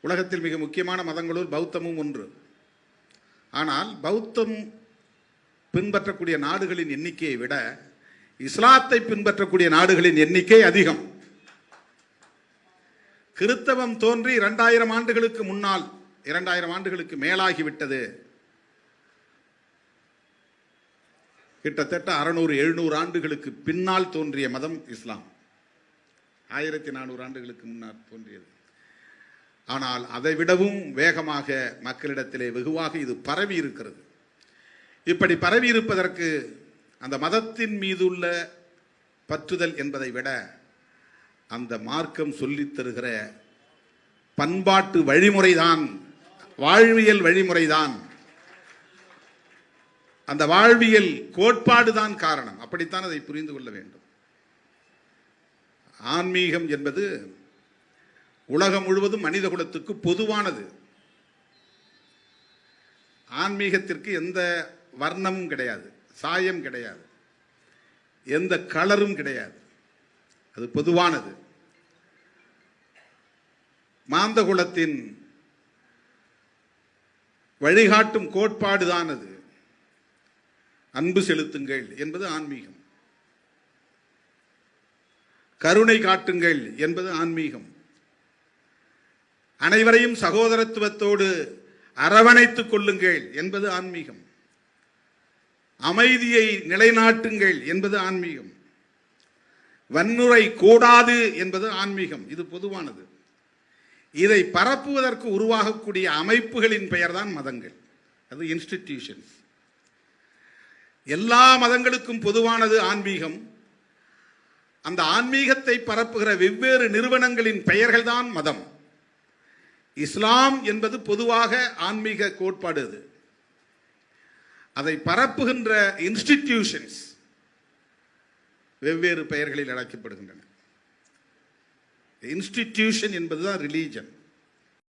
உலகத்தில் மிக முக்கியமான மதங்களுள் பௌத்தமும் ஒன்று. ஆனால் பௌத்தம் பின்பற்றக்கூடிய நாடுகளின் எண்ணிக்கையை விட இஸ்லாத்தை பின்பற்றக்கூடிய நாடுகளின் எண்ணிக்கை அதிகம். கிறித்தவம் தோன்றி 2000 ஆண்டுகளுக்கு முன்னால், 2000 ஆண்டுகளுக்கு மேலாகிவிட்டது. கிட்டத்தட்ட 600-700 ஆண்டுகளுக்கு பின்னால் தோன்றிய மதம் இஸ்லாம். 1400 ஆண்டுகளுக்கு முன்னால் தோன்றியது. ஆனால் அதை விடவும் வேகமாக மக்களிடத்திலே வெகுவாக இது பரவி இருக்கிறது. இப்படி பரவி இருப்பதற்கு அந்த மதத்தின் மீது உள்ள பற்றுதல் என்பதை விட அந்த மார்க்கம் சொல்லித் தருகிற பண்பாட்டு வழிமுறைதான், வாழ்வியல் வழிமுறைதான், அந்த வாழ்வியல் கோட்பாடுதான் காரணம். அப்படித்தான் அதை புரிந்து கொள்ள வேண்டும். ஆன்மீகம் என்பது உலகம் முழுவதும் மனித குலத்துக்கு பொதுவானது. ஆன்மீகத்திற்கு எந்த வர்ணமும் கிடையாது, சாயம் கிடையாது, எந்த கலரும் கிடையாது. அது பொதுவானது. மாந்த குலத்தின் வழிகாட்டும் கோட்பாடுதான் அது. அன்பு செலுத்துங்கள் என்பது ஆன்மீகம். கருணை காட்டுங்கள் என்பது ஆன்மீகம். அனைவரையும் சகோதரத்துவத்தோடு அரவணைத்துக் கொள்ளுங்கள் என்பது ஆன்மீகம். அமைதியை நிலைநாட்டுங்கள் என்பது ஆன்மீகம். வன்முறை கூடாது என்பது ஆன்மீகம். இது பொதுவானது. இதை பரப்புவதற்கு உருவாகக்கூடிய அமைப்புகளின் பெயர்தான் மதங்கள். அது இன்ஸ்டிடியூஷன்ஸ். எல்லா மதங்களுக்கும் பொதுவானது ஆன்மீகம். அந்த ஆன்மீகத்தை பரப்புகிற வெவ்வேறு நிறுவனங்களின் பெயர்கள் தான் மதம். இஸ்லாம் என்பது பொதுவாக ஆன்மீக கோட்பாடு. அது அதை பரப்புகின்ற இன்ஸ்டிடியூஷன்ஸ் வெவ்வேறு பெயர்களில் அழைக்கப்படுகின்றன. இன்ஸ்டிடியூஷன் என்பதுதான் ரிலீஜன்.